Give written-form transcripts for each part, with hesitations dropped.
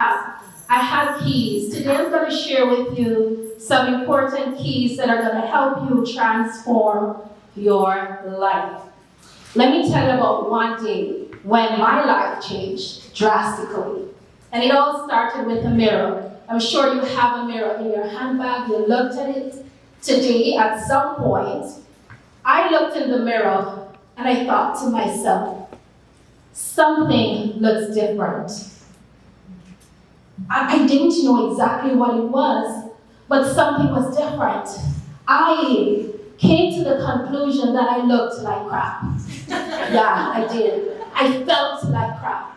I have keys. Today I'm going to share with you some important keys that are going to help you transform your life. Let me tell you about one day when my life changed drastically. And it all started with a mirror. I'm sure you have a mirror in your handbag. You looked at it today at some point. I looked in the mirror and I thought to myself, something looks different. I didn't know exactly what it was, but something was different. I came to the conclusion that I looked like crap. Yeah, I did. I felt like crap.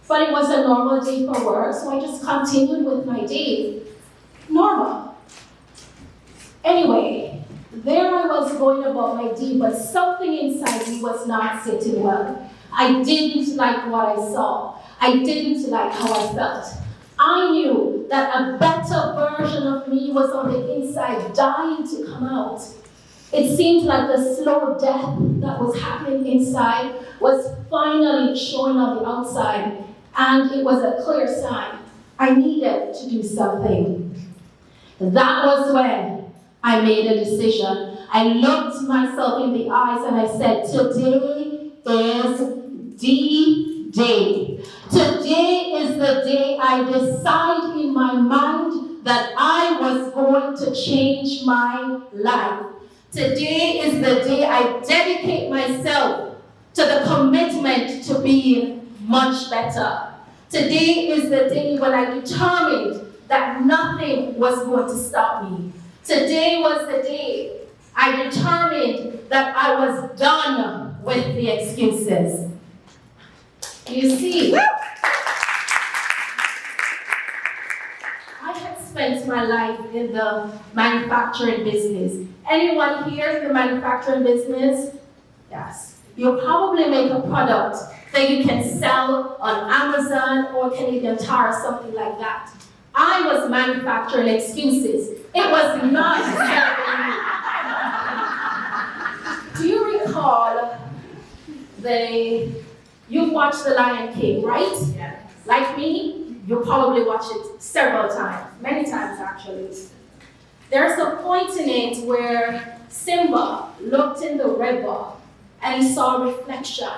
But it was a normal day for work, so I just continued with my day. Normal. Anyway, there I was going about my day, but something inside me was not sitting well. I didn't like what I saw. I didn't like how I felt. I knew that a better version of me was on the inside, dying to come out. It seemed like the slow death that was happening inside was finally showing on the outside, and it was a clear sign. I needed to do something. That was when I made a decision. I looked myself in the eyes and I said, today is D-Day. Today is the day I decide in my mind that I was going to change my life. Today is the day I dedicate myself to the commitment to being much better. Today is the day when I determined that nothing was going to stop me. Today was the day I determined that I was done with the excuses. You see, I had spent my life in the manufacturing business. Anyone here in the manufacturing business? Yes. You probably make a product that you can sell on Amazon or Canadian Tire or something like that. I was manufacturing excuses. It was not serving me. Do you recall you watched The Lion King, right? Yes. Like me, you probably watched it several times, many times actually. There's a point in it where Simba looked in the river and he saw a reflection.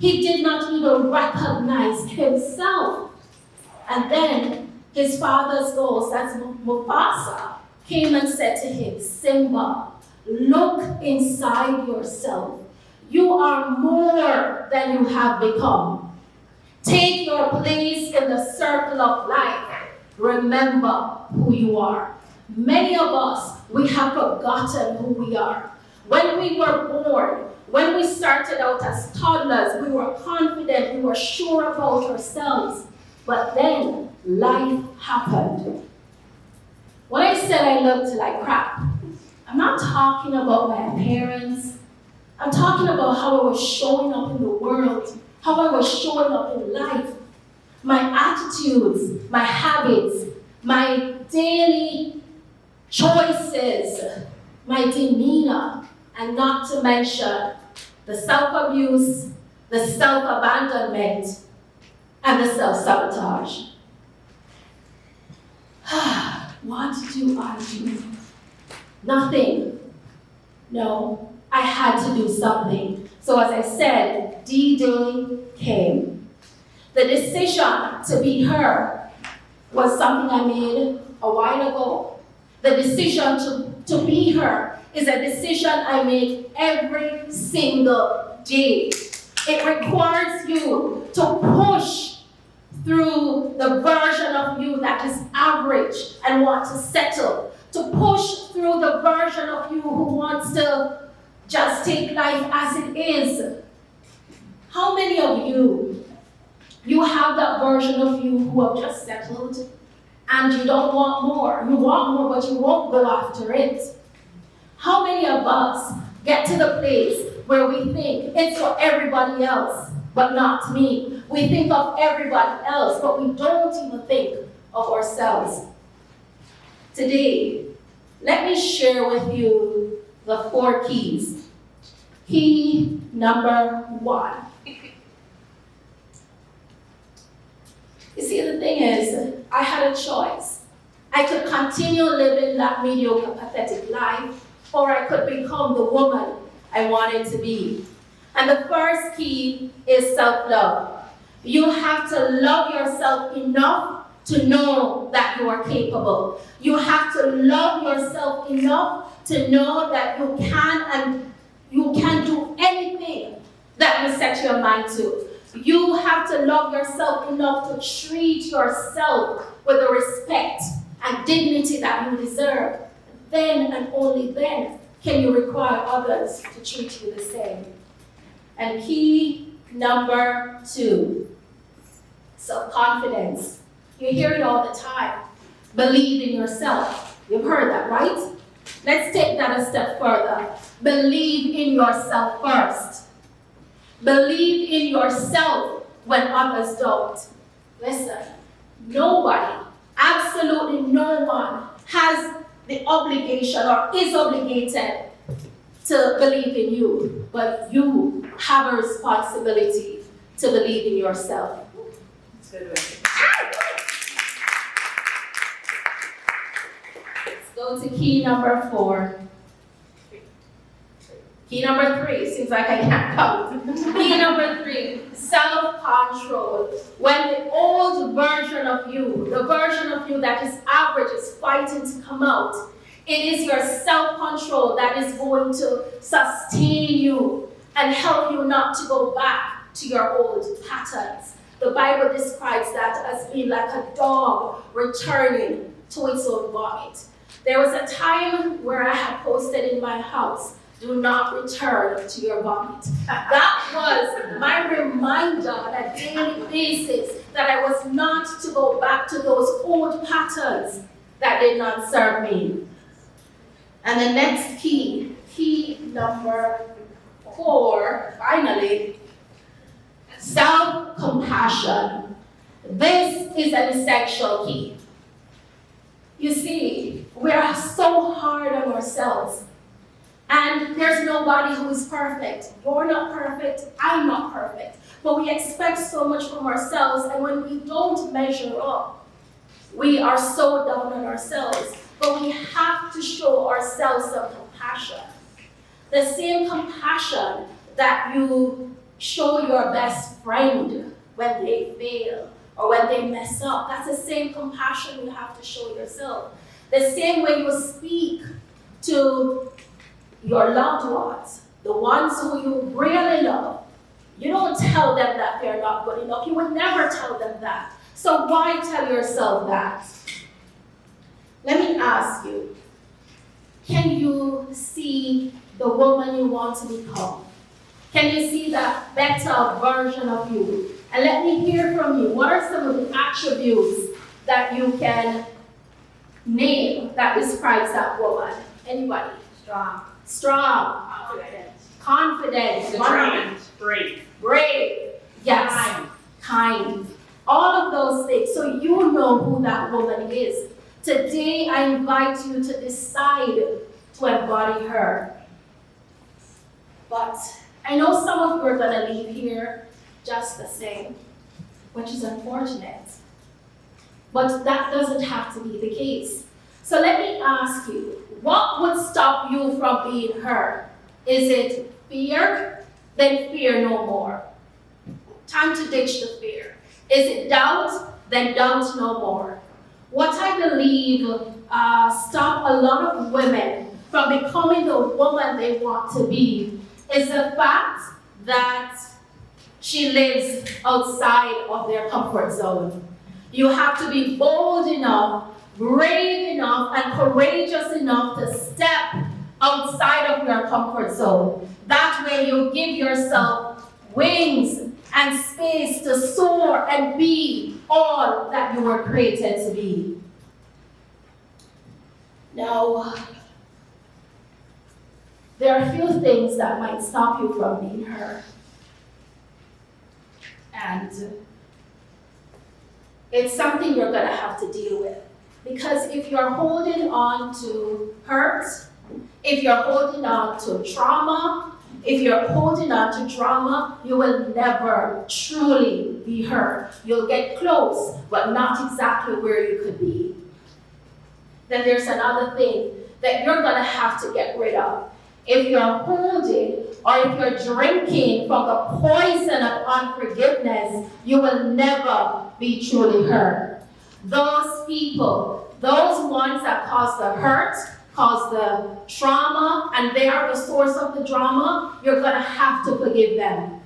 He did not even recognize himself. And then his father's ghost, that's Mufasa, came and said to him, Simba, look inside yourself. You are more than you have become. Take your place in the circle of life. Remember who you are. Many of us, we have forgotten who we are. When we were born, when we started out as toddlers, we were confident, we were sure about ourselves. But then life happened. When I said I looked like crap, I'm not talking about my appearance. I'm talking about how I was showing up in the world, how I was showing up in life. My attitudes, my habits, my daily choices, my demeanor, and not to mention the self-abuse, the self-abandonment, and the self-sabotage. What do I do? Nothing. No, I had to do something. So as I said, D-Day came. The decision to be her was something I made a while ago. The decision to be her is a decision I make every single day. It requires you to push through the version of you that is average and want to settle. To push through the version of you who wants to just take life as it is. How many of you have that version of you who have just settled and you don't want more? You want more, but you won't go after it. How many of us get to the place where we think it's for everybody else, but not me? We think of everybody else, but we don't even think of ourselves. Today, let me share with you the 4 keys. Key number 1. You see, the thing is, I had a choice. I could continue living that mediocre, pathetic life, or I could become the woman I wanted to be. And the first key is self-love. You have to love yourself enough to know that you are capable. You have to love yourself enough to know that you can do anything that you set your mind to. You have to love yourself enough to treat yourself with the respect and dignity that you deserve. Then and only then can you require others to treat you the same. And key number 2, self-confidence. You hear it all the time. Believe in yourself. You've heard that, right? Let's take that a step further. Believe in yourself first. Believe in yourself when others don't. Listen, nobody, absolutely no one, has the obligation or is obligated to believe in you, but you have a responsibility to believe in yourself. That's good. Let's go to key number 4. Key number 3, seems like I can't count. Key number 3, self-control. When the old version of you, the version of you that is average, is fighting to come out, it is your self-control that is going to sustain you and help you not to go back to your old patterns. The Bible describes that as being like a dog returning to its own vomit. There was a time where I had posted in my house, "Do not return to your vomit." That was my reminder on a daily basis that I was not to go back to those old patterns that did not serve me. And the next key number 4, finally, self-compassion. This is an essential key. You see, we are so hard on ourselves. And there's nobody who is perfect. You're not perfect, I'm not perfect. But we expect so much from ourselves, and when we don't measure up, we are so down on ourselves. But we have to show ourselves some compassion. The same compassion that you show your best friend when they fail or when they mess up. That's the same compassion you have to show yourself. The same way you speak to your loved ones, the ones who you really love. You don't tell them that they're not good enough. You would never tell them that. So why tell yourself that? Let me ask you, can you see the woman you want to become? Can you see that better version of you? And let me hear from you. What are some of the attributes that you can name that describes that woman? Anybody? Strong. Confident. Determined. Brave. Yes. Kind. All of those things. So you know who that woman is. Today, I invite you to decide to embody her. But I know some of you are going to leave here just the same, which is unfortunate. But that doesn't have to be the case. So let me ask you, what would stop you from being her? Is it fear? Then fear no more. Time to ditch the fear. Is it doubt? Then doubt no more. What I believe stop a lot of women from becoming the woman they want to be is the fact that she lives outside of their comfort zone. You have to be bold enough, brave enough, and courageous enough to step outside of your comfort zone. That way you give yourself wings and space to soar and be all that you were created to be. Now, there are a few things that might stop you from being her. And it's something you're going to have to deal with. Because if you're holding on to hurt, if you're holding on to trauma, If you're holding on to drama, you will never truly be heard. You'll get close, but not exactly where you could be. Then there's another thing that you're going to have to get rid of. If you're holding or if you're drinking from the poison of unforgiveness, you will never be truly heard. Those people, those ones that cause the hurt, cause the trauma, and they are the source of the drama, you're going to have to forgive them.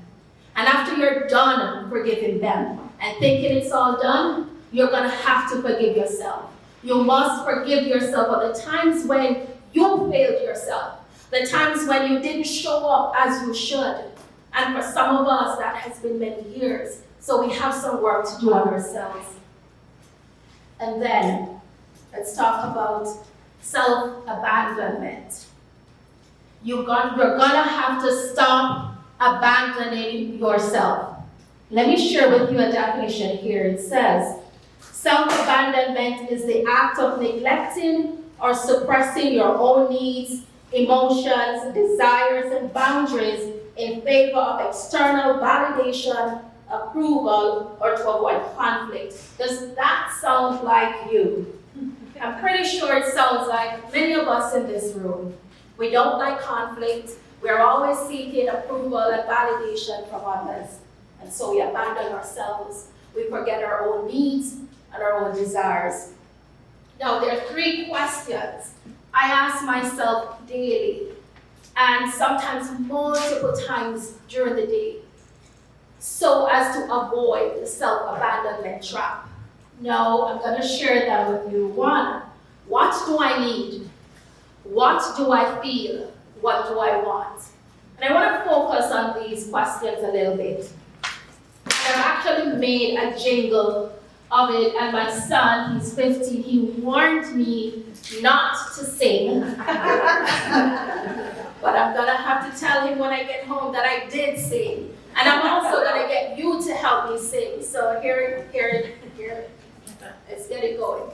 And after you're done forgiving them and thinking it's all done, you're going to have to forgive yourself. You must forgive yourself for the times when you failed yourself, the times when you didn't show up as you should. And for some of us, that has been many years. So we have some work to do on ourselves. And then, let's talk about self-abandonment. You're gonna have to stop abandoning yourself. Let me share with you a definition here. It says, self-abandonment is the act of neglecting or suppressing your own needs, emotions, desires, and boundaries in favor of external validation, approval, or to avoid conflict. Does that sound like you? I'm pretty sure it sounds like many of us in this room. We don't like conflict. We're always seeking approval and validation from others. And so we abandon ourselves. We forget our own needs and our own desires. Now, there are 3 questions I ask myself daily, and sometimes multiple times during the day, so as to avoid the self-abandonment trap. No, I'm going to share that with you. 1, what do I need? What do I feel? What do I want? And I want to focus on these questions a little bit. I've actually made a jingle of it, and my son, he's 15, he warned me not to sing. But I'm going to have to tell him when I get home that I did sing. And I'm also going to get you to help me sing. So here. Let's get it going.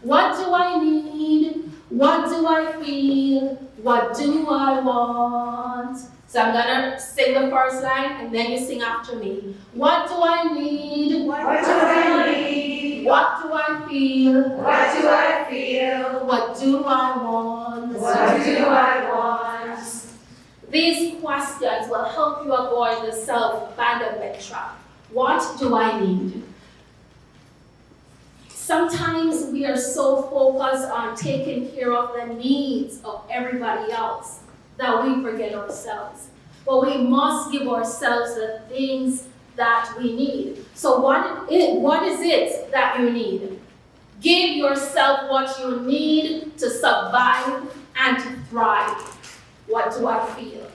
What do I need? What do I feel? What do I want? So I'm going to sing the first line, and then you sing after me. What do I need? What do I need? What do I feel? What do I feel? What do I want? What do I want? These questions will help you avoid the self-abandonment trap. What do I need? Sometimes we are so focused on taking care of the needs of everybody else that we forget ourselves. But we must give ourselves the things that we need. So what is it that you need? Give yourself what you need to survive and to thrive. What do I feel?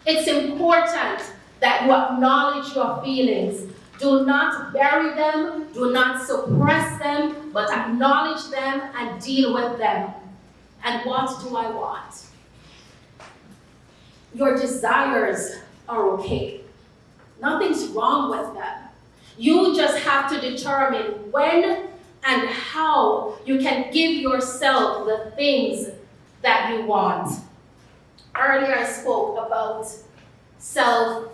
It's important that you acknowledge your feelings. Do not bury them, do not suppress them, but acknowledge them and deal with them. And what do I want? Your desires are okay. Nothing's wrong with them. You just have to determine when and how you can give yourself the things that you want. Earlier I spoke about self-abuse.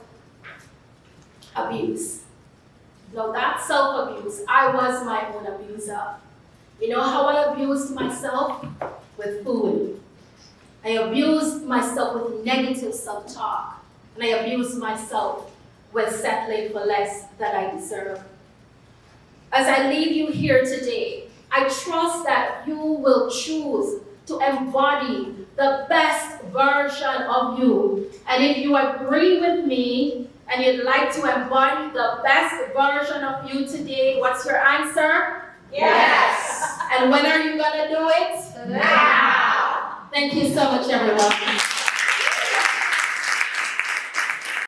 Now that self-abuse, I was my own abuser. You know how I abused myself? With food. I abused myself with negative self-talk. And I abused myself with settling for less than I deserve. As I leave you here today, I trust that you will choose to embody the best version of you. And if you agree with me and you'd like to embody the best version of you today, what's your answer? Yes. And when are you going to do it? Now. Thank you so much, everyone.